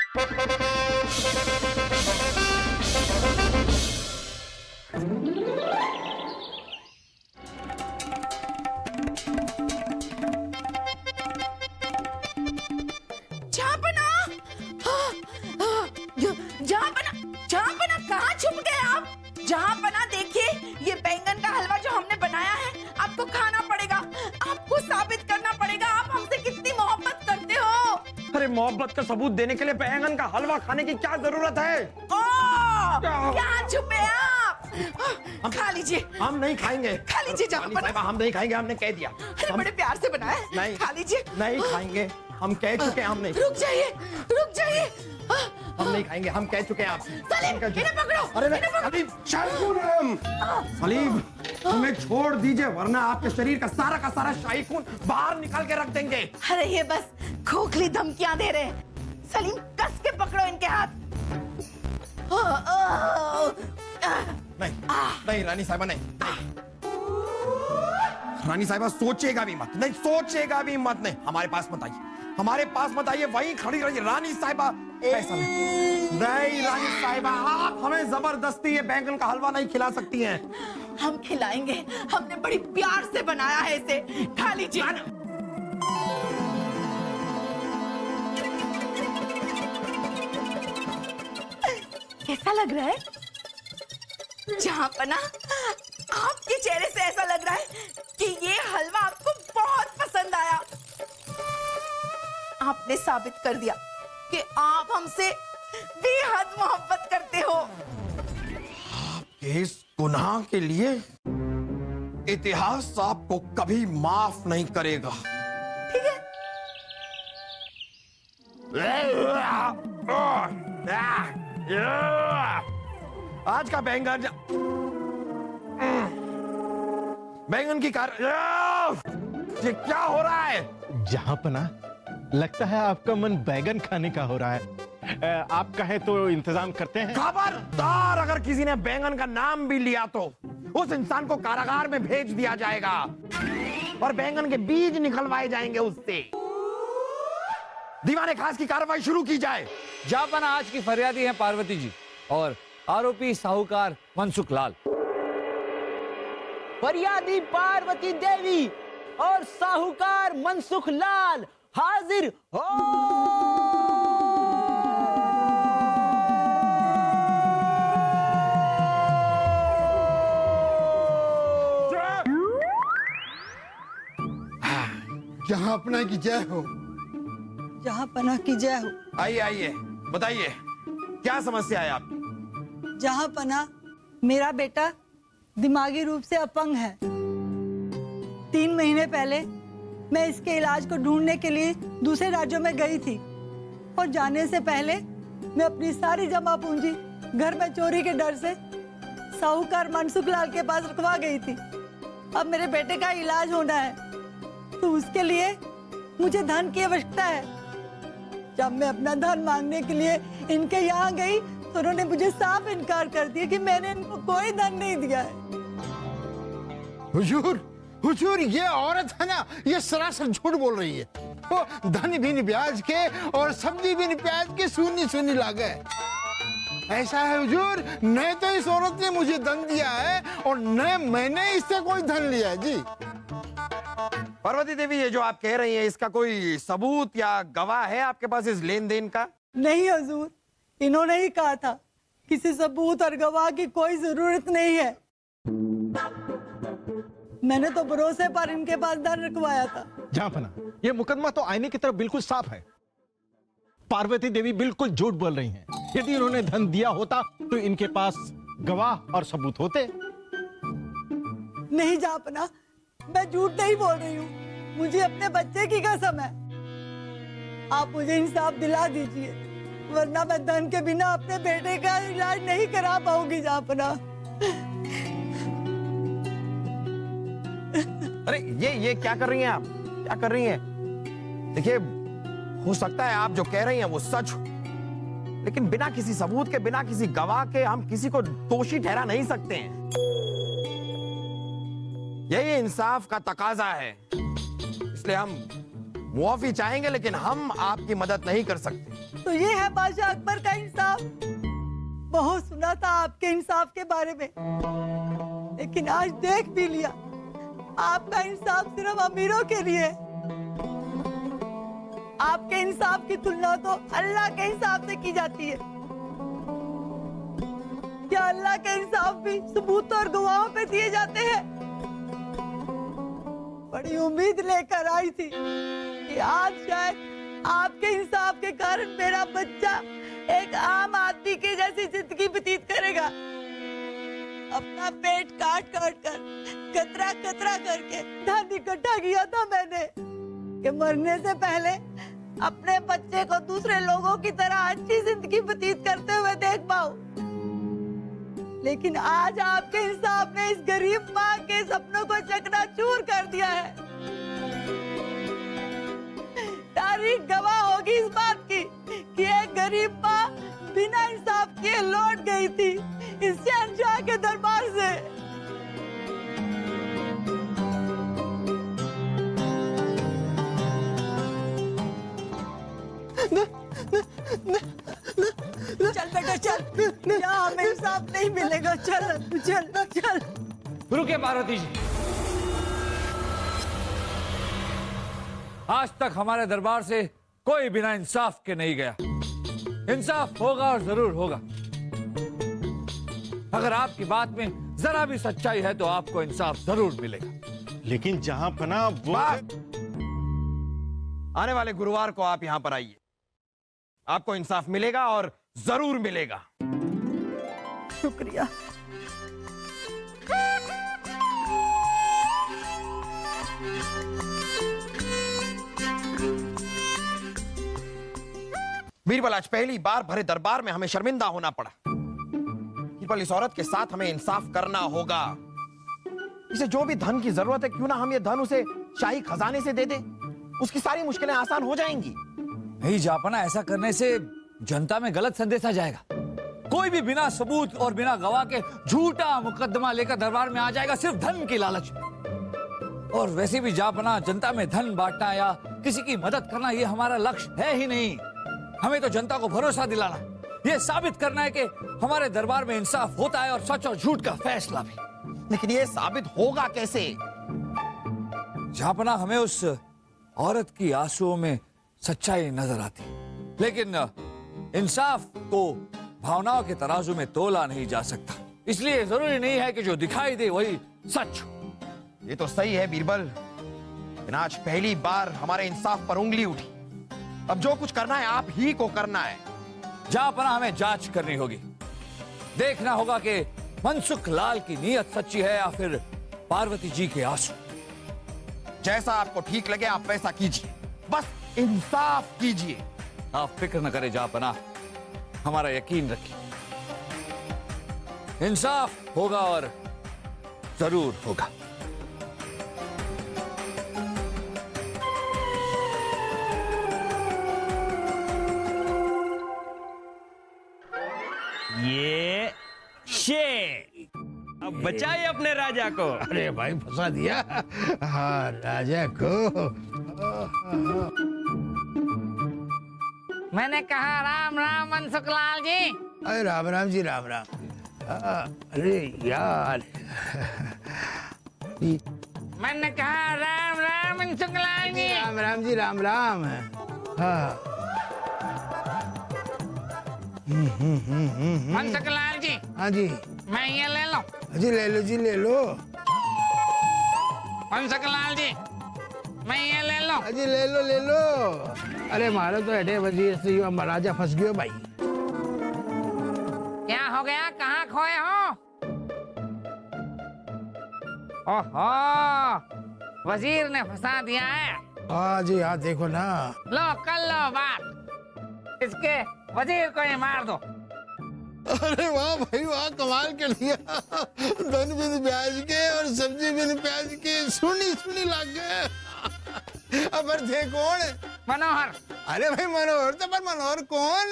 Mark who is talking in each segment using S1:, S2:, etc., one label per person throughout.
S1: जहाँपना कहाँ छुप गए आप? जहाँपना देखिए, ये बैंगन का हलवा जो हमने बनाया है आपको खाना पड़ेगा। आपको साबित करना पड़ेगा आप हमसे कितनी मोहब्बत करते हो।
S2: अरे मोहब्बत का सबूत देने के लिए बैंगन का हलवा खाने की क्या जरूरत है?
S1: यहाँ छुपे आप? खा लीजिए।
S2: हम नहीं खाएंगे।
S1: खा लीजिए जहाँपना।
S2: हम नहीं खाएंगे, हमने कह दिया।
S1: अरे बड़े प्यार से बनाया है।
S2: नहीं
S1: खा लीजिए।
S2: नहीं खाएंगे, हम कह चुके हैं। हम नहीं।
S1: रुक जाइए, रुक जाइए।
S2: हम नहीं खाएंगे, हम कह चुके हैं आपसे।
S1: सलीम, इन्हें पकड़ो।
S2: अरे सलीम, हमें छोड़ दीजिए वरना आपके शरीर का सारा शाही खून बाहर निकाल के रख देंगे।
S1: अरे ये बस खोखली धमकियां दे रहे हैं। सलीम, कस के पकड़ो इनके हाथ।
S2: नहीं नहीं रानी साहिबा, नहीं। रानी साहिबा सोचेगा भी मत, नहीं सोचेगा भी मत। नहीं, हमारे पास मत आइए, हमारे पास मत आइए। वहीं खड़ी रहिए रानी साहिबा। ऐसा नहीं रानी साहिबा, आप हमें जबरदस्ती ये बैंगन का हलवा नहीं खिला सकती हैं।
S1: हम खिलाएंगे, हमने बड़ी प्यार से बनाया है इसे। खा लीजिए। कैसा लग रहा है जहाँपना? आपके चेहरे से ऐसा लग रहा है कि ये हलवा आपको बहुत पसंद आया। आपने साबित कर दिया कि आप हमसे बेहद मोहब्बत करते हो।
S2: आपके इस गुनाह के लिए इतिहास आपको कभी माफ नहीं करेगा।
S1: ठीक है।
S2: आज का बैंगन की ये क्या हो रहा है?
S3: जहाँपना, लगता है आपका मन बैगन खाने का हो रहा है। आप कहे तो इंतजाम करते हैं।
S2: खबरदार, अगर किसी ने बैंगन का नाम भी लिया तो उस इंसान को कारागार में भेज दिया जाएगा और बैंगन के बीज निकलवाए जाएंगे उससे। दीवाने खास की कार्रवाई शुरू की जाए।
S4: जहाँपना, आज की फरियादी है पार्वती जी और आरोपी साहूकार मनसुख लाल।
S5: फरियादी पार्वती देवी और साहूकार मनसुख लाल हाजिर हो।
S6: जहाँपना की जय हो।
S7: जहाँपना की जय हो।
S2: आइए आइए, बताइए क्या समस्या है आपकी?
S7: जहाँपना, मेरा बेटा दिमागी रूप से अपंग है। 3 महीने पहले मैं इसके इलाज को ढूंढने के लिए दूसरे राज्यों में गई थी और जाने से पहले मैं अपनी सारी जमा पूंजी घर में चोरी के डर से साहूकार मनसुख लाल के पास रखवा गई थी। अब मेरे बेटे का इलाज होना है तो उसके लिए मुझे धन की आवश्यकता है। जब मैं अपना धन मांगने के लिए इनके यहाँ गई तो उन्होंने मुझे साफ इनकार कर दिया कि मैंने इनको कोई धन नहीं दिया है।
S6: हुजूर, ये औरत है ना, ये सरासर झूठ बोल रही है। वो धन बिन ब्याज के और सब्जी बिन प्याज के सुनी लागे। ऐसा है हुजूर, न तो इस औरत ने मुझे धन दिया है और न मैंने इससे कोई धन लिया है। जी
S2: पार्वती देवी, ये जो आप कह रही हैं, इसका कोई सबूत या गवाह है आपके पास इस लेन देन का?
S7: नहीं हुजूर, इन्होंने ही कहा था किसी सबूत और गवाह की कोई जरूरत नहीं है। मैंने तो भरोसे पर इनके पास धन रखवाया था।
S3: जहाँपना, ये मुकदमा तो आईने की तरफ बिल्कुल साफ है। पार्वती देवी बिल्कुल झूठ बोल रही हैं। यदि उन्होंने धन दिया होता तो इनके पास गवाह और सबूत होते।
S7: नहीं जहाँपना, मैं झूठ नहीं बोल रही हूँ, मुझे अपने बच्चे की कसम है। आप मुझे इंसाफ दिला दीजिए वरना मैं धन के बिना अपने बेटे का इलाज नहीं करा पाऊंगी। जहाँपना,
S2: अरे ये क्या कर रही हैं आप? क्या कर रही हैं? देखिए, हो सकता है आप जो कह रही हैं वो सच हो, लेकिन बिना किसी सबूत के, बिना किसी गवाह के हम किसी को दोषी ठहरा नहीं सकते हैं। यही इंसाफ का तकाजा है। इसलिए हम मुआफी चाहेंगे, लेकिन हम आपकी मदद नहीं कर सकते।
S7: तो ये है बादशाह अकबर का इंसाफ। बहुत सुना था आपके इंसाफ के बारे में, लेकिन आज देख भी लिया। आपका इंसाफ सिर्फ अमीरों के लिए। आपके इंसाफ की तुलना तो अल्लाह के इंसाफ से की जाती है। क्या अल्लाह के इंसाफ भी सबूत और गवाहों पे दिए जाते हैं? बड़ी उम्मीद लेकर आई थी कि आज शायद आपके इंसाफ के कारण मेरा बच्चा एक आम आदमी की जैसी जिंदगी व्यतीत करेगा। अपना पेट काट काट कर, कतरा कतरा करके धन इकट्ठा किया था मैंने कि मरने से पहले अपने बच्चे को दूसरे लोगों की तरह अच्छी जिंदगी व्यतीत करते हुए देख पाऊं। लेकिन आज आपके इंसाफ ने इस गरीब माँ के सपनों को चकनाचूर कर दिया है। तारीख गवाह होगी इस बात की कि एक गरीब माँ बिना इंसाफ किए लौट गई थी इस शहंशाह के दरबार से। चल बेटा चल, यहाँ हमें इंसाफ नहीं मिलेगा। चल चल चल।
S4: रुके पार्वती जी, आज तक हमारे दरबार से कोई बिना इंसाफ के नहीं गया। इंसाफ होगा और जरूर होगा। अगर आपकी बात में जरा भी सच्चाई है तो आपको इंसाफ जरूर मिलेगा।
S3: लेकिन जहां पना वो
S2: आने वाले गुरुवार को आप यहां पर आइए, आपको इंसाफ मिलेगा और जरूर मिलेगा।
S7: शुक्रिया।
S2: बीरबल, आज पहली बार भरे दरबार में हमें शर्मिंदा होना पड़ा। बीरबल, इस औरत के साथ हमें इंसाफ करना होगा। इसे जो भी धन की जरूरत है, क्यों ना हम ये धन उसे शाही खजाने से दे दे, उसकी सारी मुश्किलें आसान हो जाएंगी।
S4: नहीं जापना, ऐसा करने से जनता में गलत संदेशा जाएगा। कोई भी बिना सबूत और बिना गवाह के झूठा मुकदमा लेकर दरबार में आ जाएगा सिर्फ धन की लालच में। और वैसे भी जापना, जनता में धन बांटना या किसी की मदद करना ये हमारा लक्ष्य है ही नहीं। हमें तो जनता को भरोसा दिलाना, ये साबित करना है कि हमारे दरबार में इंसाफ होता है और सच और झूठ का फैसला भी।
S2: लेकिन ये साबित होगा कैसे?
S4: जापना, हमें उस औरत की आंसुओं में सच्चाई नजर आती, लेकिन इंसाफ को भावनाओं के तराजू में तोला नहीं जा सकता। इसलिए जरूरी नहीं है कि जो दिखाई दे वही सच हो।
S2: ये तो सही है बीरबल, लेकिन आज पहली बार हमारे इंसाफ पर उंगली उठी। अब जो कुछ करना है आप ही को करना है।
S4: जापना, हमें जांच करनी होगी। देखना होगा कि मनसुख लाल की नीयत सच्ची है या फिर पार्वती जी के आंसू।
S2: जैसा आपको ठीक लगे आप वैसा कीजिए, बस इंसाफ कीजिए।
S4: आप फिक्र न करें जापना, हमारा यकीन रखिए, इंसाफ होगा और जरूर होगा।
S8: ये शेर अब बचाए अपने राजा को।
S6: अरे भाई फंसा दिया। हाँ, राजा को।
S9: मैंने कहा राम राम मनसुख लाल जी।
S6: अरे राम राम जी, राम राम। अरे यार,
S9: मैंने कहा राम राम मनसुख लाल जी।
S6: राम राम जी, राम राम। हाँ,
S9: मनसुख लाल जी,
S6: हाँ जी,
S9: मैं ये ले लो।
S6: जी ले लो जी, ले लो।
S9: मनसुख लाल जी, मैं ये ले लो।
S6: जी ले लो, ले लो। अरे मारो तो हेडे वजीर से यो महाराजा फंस गयो भाई।
S9: क्या हो गया, कहाँ खोए हो? ओहो, वजीर ने फंसा दिया है।
S6: हाँ जी, हाँ देखो ना।
S9: लो कर लो बात, इसके वजीर को ही मार दो।
S6: अरे वाह भाई वाह, कमाल कर दिया। धन बिन ब्याज के और सब्जी बिन प्याज के सुनी सुनी लग गए। अब थे कौन?
S9: मनोहर।
S6: अरे भाई मनोहर तो, पर मनोहर कौन?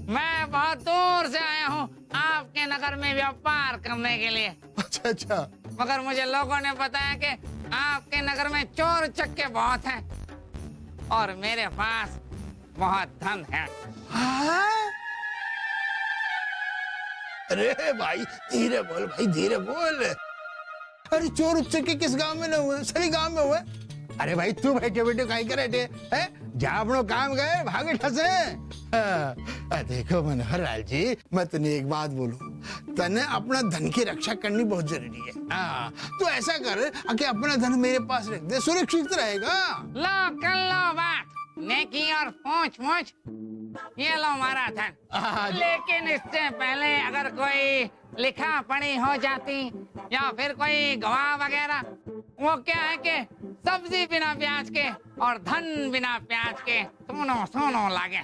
S9: मैं बहुत दूर से आया हूँ आपके नगर में व्यापार करने के लिए।
S6: अच्छा अच्छा।
S9: मगर मुझे लोगों ने बताया कि आपके नगर में चोर चक्के बहुत हैं। और मेरे पास बहुत धन है।
S6: हाँ? अरे भाई धीरे बोल, भाई धीरे बोल। अरे चोर उच्चके किस गांव में न हुए, सभी गांव में हुए। अरे भाई तू बैठे बैठे काहे करे थे, हैं? जा अपनो काम गए भागे ठसे। देखो मनोहर लाल जी, मैं तने एक बात बोलूं, तने अपना धन की रक्षा करनी बहुत जरूरी है। तो ऐसा कर कि अपना धन मेरे पास रख दे, सुरक्षित रहेगा।
S9: लो कर लो बात, नेकी और पूछ मूछ, ये लो हमारा धन। लेकिन इससे पहले अगर कोई लिखा पढ़ी हो जाती या फिर कोई गवाह वगैरह, वो क्या है कि सब्जी बिना प्याज के और धन बिना प्याज के दोनों सोनों लागे।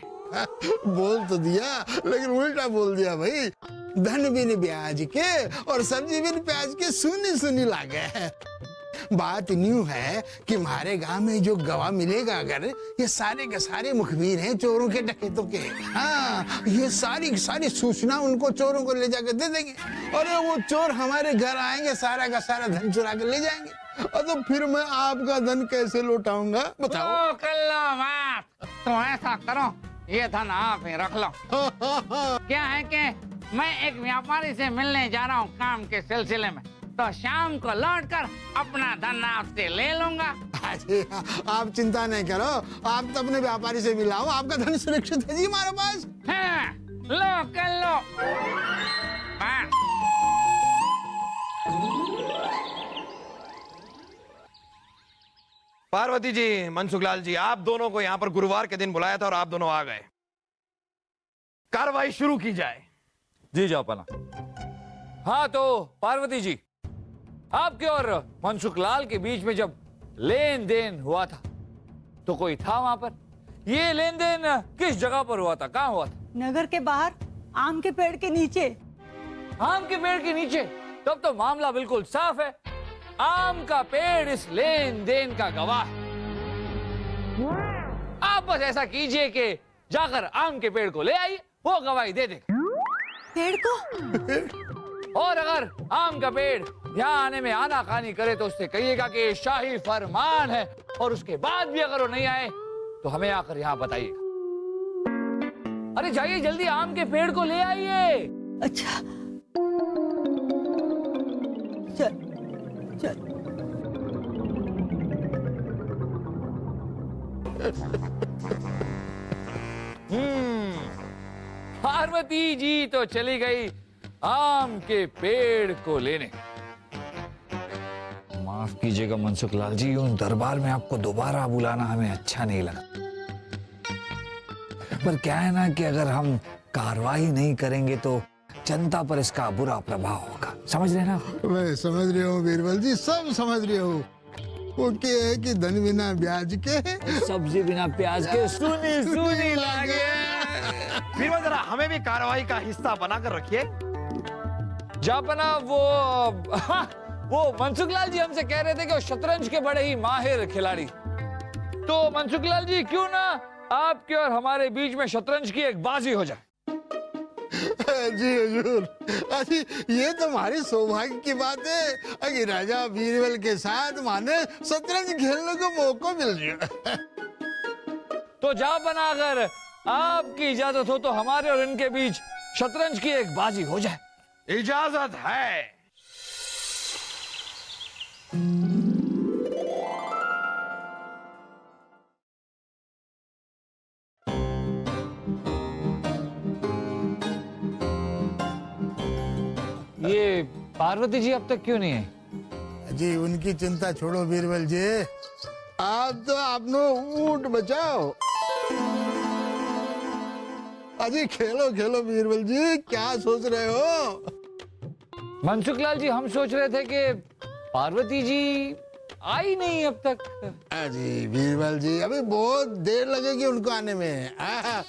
S6: बोल तो दिया लेकिन उल्टा बोल दिया भाई। धन बिन ब्याज के और सब्जी बिन प्याज के सुनी सुनी लागे। बात न्यू है कि हमारे गांव में जो गवाह मिलेगा, अगर ये सारे के सारे मुखबिर हैं चोरों के डकैतों के। हाँ, ये सारी सारी सूचना उनको चोरों को ले जाकर दे देंगे और वो चोर हमारे घर आएंगे, सारा का सारा धन चुरा कर ले जाएंगे। और तो फिर मैं आपका धन कैसे लौटाऊंगा बताओ।
S9: कर लो बात, तो ऐसा करो, ये धन आप ही रख लो। क्या है कि मैं एक व्यापारी से मिलने जा रहा हूँ काम के सिलसिले में, तो शाम को लौटकर अपना धन आपसे ले लूंगा।
S6: अरे आप चिंता नहीं करो, आप तो अपने व्यापारी से मिलाओ, आपका धन सुरक्षित है जी हमारे पास।
S9: हाँ, लो कर लो।
S2: पार्वती जी, मनसुखलाल जी, आप दोनों को यहाँ पर गुरुवार के दिन बुलाया था और आप दोनों आ गए। कार्रवाई शुरू की जाए।
S4: जी जापना। हाँ तो पार्वती जी, आपके और मनसुखलाल के बीच में जब लेन देन हुआ था तो कोई था वहां पर? ये लेन देन किस जगह पर हुआ था, कहाँ हुआ था?
S7: नगर के बाहर आम के पेड़ के नीचे।
S4: आम के पेड़ के नीचे? तब तो मामला बिल्कुल साफ है। आम का पेड़ इस लेन देन का गवाह है। आप बस ऐसा कीजिए कि जाकर आम के पेड़ को ले आइए, वो गवाही दे देगा।
S7: पेड़ को?
S4: और अगर आम का पेड़ यहाँ आने में आनाकानी करे तो उससे कहिएगा कि शाही फरमान है, और उसके बाद भी अगर वो नहीं आए तो हमें आकर यहाँ बताइएगा। अरे जाइए जल्दी, आम के पेड़ को ले आइए।
S7: अच्छा चल चल।
S4: पार्वती जी तो चली गई आम के पेड़ को लेने। माफ कीजिएगा मनसुखलाल जी, उन दरबार में आपको दोबारा बुलाना हमें अच्छा नहीं लगा। पर क्या है ना कि अगर हम कार्रवाई नहीं करेंगे तो जनता पर इसका बुरा प्रभाव होगा, समझ रहे ना?
S6: मैं समझ रही हूँ बीरबल जी, सब समझ रही हूँ। वो क्या है कि धन बिना ब्याज के,
S4: सब्जी बिना प्याज के सुनी सुनी लागे।
S2: बीरबल जरा हमें भी कार्रवाई का हिस्सा बनाकर रखिए।
S4: जापना वो मनसुखलाल जी हमसे कह रहे थे कि वो शतरंज के बड़े ही माहिर खिलाड़ी। तो मनसुखलाल जी क्यों ना आपके और हमारे बीच में शतरंज की एक बाजी हो जाए।
S6: जी हुजूर, अजी ये तो हमारी सौभाग्य की बात है कि राजा बीरबल के साथ माने शतरंज खेलने को मौका मिल रहा।
S4: तो जापना अगर आपकी इजाजत हो तो हमारे और इनके बीच शतरंज की एक बाजी हो जाए।
S2: इजाजत है।
S4: ये पार्वती जी अब तक क्यों नहीं है?
S6: जी उनकी चिंता छोड़ो बीरबल जी, आप तो आपनो ऊंट बचाओ। अजी खेलो खेलो बीरबल जी, क्या सोच रहे हो?
S4: मनसुखलाल जी हम सोच रहे थे कि पार्वती जी आई नहीं अब तक।
S6: अजी बीरबल जी अभी बहुत देर लगेगी उनको आने में।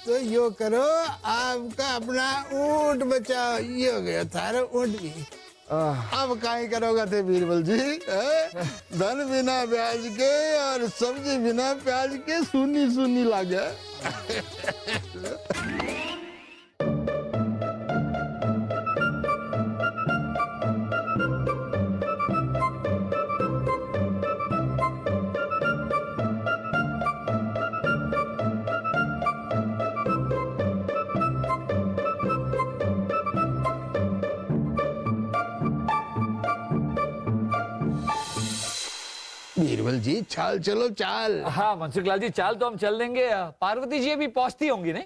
S6: तो यो करो, आपका अपना ऊंट बचाओ। ये हो गया थारा ऊंट भी। अब काहे करोगे थे बीरबल जी? धन बिना ब्याज के और सब्जी बिना प्याज के सुनी सुनी लागे। बीरबल जी चाल चलो चाल।
S4: हाँ मनसुख लाल जी, चाल तो हम चल देंगे। पार्वती जी अभी पहुंचती होंगी नहीं?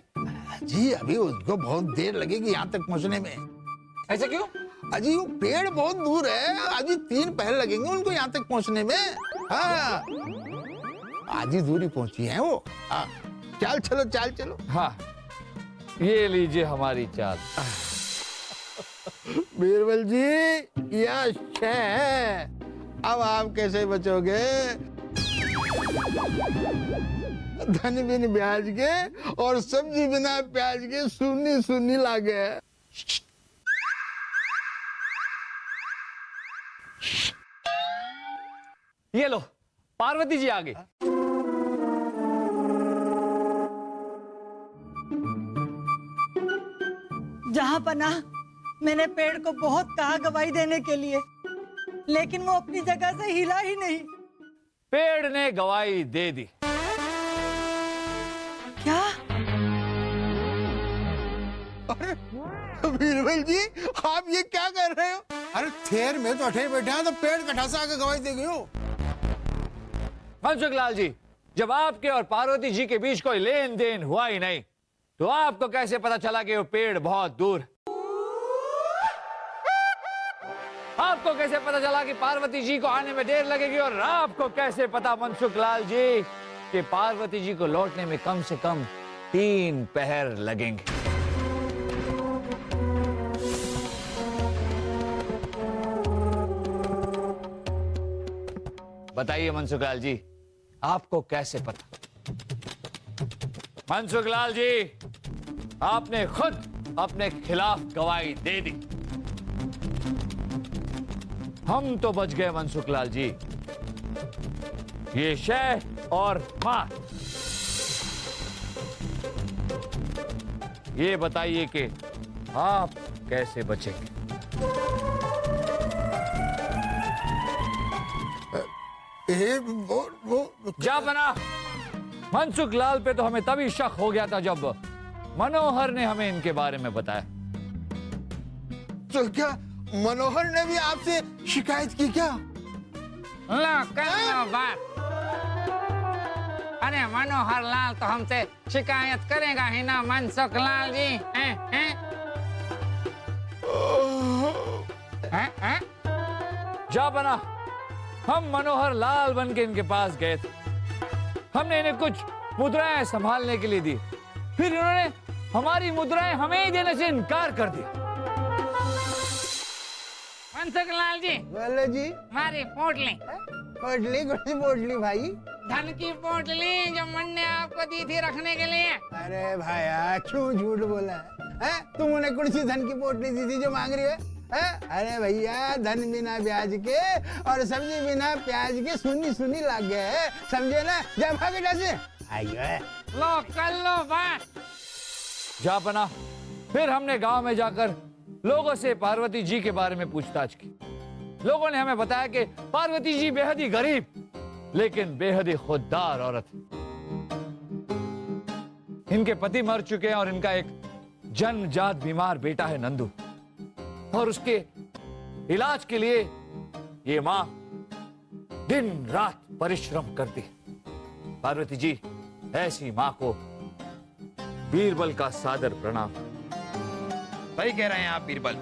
S6: जी अभी उसको बहुत देर लगेगी यहाँ तक पहुँचने में।
S4: ऐसा क्यों?
S6: अजी वो पेड़ बहुत दूर है, अभी 3 पहर लगेंगे उनको यहाँ तक पहुँचने में। हाँ आधी दूरी पहुँची है वो। हाँ चाल चलो चाल चलो।
S4: हाँ ये लीजिए हमारी चाल।
S6: बीरबल जी यह है, अब आप कैसे बचोगे? धन बिन ब्याज के और सब्जी बिना प्याज के सुन्नी सुन्नी लागे।
S4: ये लो पार्वती जी आ गई।
S7: जहाँ पनाह मैंने पेड़ को बहुत कहा गवाही देने के लिए, लेकिन वो अपनी जगह से हिला ही नहीं।
S4: पेड़ ने गवाही दे दी।
S7: क्या?
S6: अरे बीरबल जी आप ये क्या कर रहे हो? अरे थेर में तो अठे बैठे हैं तो पेड़ कटा से आके गवाही दे गए हो।
S4: मनसुख लाल जी, जब आपके और पार्वती जी के बीच कोई लेन देन हुआ ही नहीं तो आपको कैसे पता चला कि वो पेड़ बहुत दूर? आपको कैसे पता चला कि पार्वती जी को आने में देर लगेगी? और आपको कैसे पता मनसुख लाल जी कि पार्वती जी को लौटने में कम से कम 3 पहर लगेंगे? बताइए मनसुख लाल जी, आपको कैसे पता? मनसुख लाल जी, आपने खुद अपने खिलाफ गवाही दे दी। हम तो बच गए मनसुख लाल जी, ये शह और मां। ये बताइए कि आप कैसे बचेंगे?
S6: वो
S4: जा बना। मनसुख लाल पे तो हमें तभी शक हो गया था जब मनोहर ने हमें इनके बारे में बताया।
S6: तो क्या मनोहर ने भी आपसे शिकायत की क्या?
S9: लो कर लो बात। अरे मनोहर लाल तो हमसे शिकायत करेगा ही ना मनसुख लाल जी। हैं?
S4: जा बना। हम मनोहर लाल बन के इनके पास गए थे। हमने इन्हें कुछ मुद्राएं संभालने के लिए दी, फिर इन्होंने हमारी मुद्राएं हमें ही देने से इनकार कर दिया।
S9: मनसुख लाल जी,
S6: बोले जी।
S9: हमारी पोटली
S6: पोटली कौन सी पोटली भाई?
S9: धन की पोटली जो मन ने आपको दी थी रखने के लिए।
S6: अरे भाया क्यों झूठ बोला है? तुम उन्हें कौन सी धन की पोटली दी थी जो मांग रही है? अरे भैया धन बिना ब्याज के और सब्जी बिना प्याज के सुनी सुनी लग गए, समझे ना? जब भागे से आइयो
S9: लो कर लो बात।
S4: जा बना। फिर हमने गांव में जाकर लोगों से पार्वती जी के बारे में पूछताछ की। लोगों ने हमें बताया कि पार्वती जी बेहद ही गरीब लेकिन बेहद ही खुददार औरत है। इनके पति मर चुके हैं और इनका एक जन्मजात बीमार बेटा है नंदू, और उसके इलाज के लिए ये मां दिन रात परिश्रम करती है। पार्वती जी, ऐसी मां को बीरबल का सादर प्रणाम।
S2: सही कह रहे हैं आप बीरबल।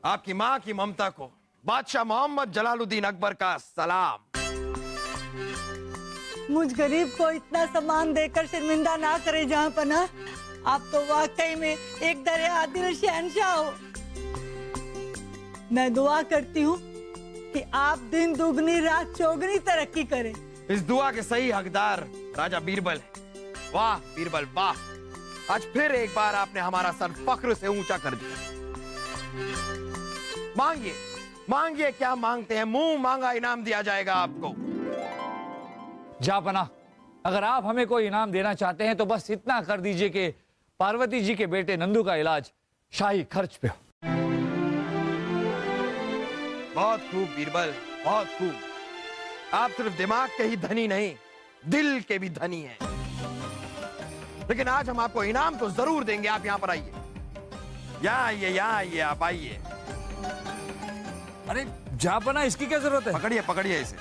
S2: आपकी मां की ममता को बादशाह मोहम्मद जलालुद्दीन अकबर का सलाम।
S7: मुझ गरीब को इतना सम्मान देकर शर्मिंदा ना करे जहाँ पना। आप तो वाकई में एक दरे आदिल शहंशाह हो। मैं दुआ करती हूँ कि आप दिन दुगनी रात चौगनी तरक्की करें।
S2: इस दुआ के सही हकदार राजा बीरबल है। वाह बीरबल वाह, आज फिर एक बार आपने हमारा सर फख्र से ऊंचा कर दिया। मांगिए मांगिए, क्या मांगते हैं? मुंह मांगा इनाम दिया जाएगा आपको।
S4: जापना, अगर आप हमें कोई इनाम देना चाहते हैं तो बस इतना कर दीजिए कि पार्वती जी के बेटे नंदू का इलाज शाही खर्च पे हो।
S2: बहुत खूब बीरबल, बहुत खूब। आप सिर्फ दिमाग के ही धनी नहीं, दिल के भी धनी हैं। लेकिन आज हम आपको इनाम तो जरूर देंगे। आप यहाँ पर आइए, यहाँ आइए, आप आइए।
S4: अरे जापना, इसकी क्या जरूरत है?
S2: पकड़िए पकड़िए इसे।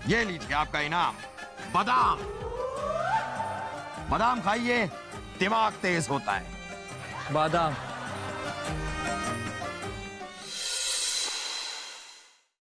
S2: ये लीजिए आपका इनाम, बादाम। बादाम खाइए, दिमाग तेज होता है।
S4: बादाम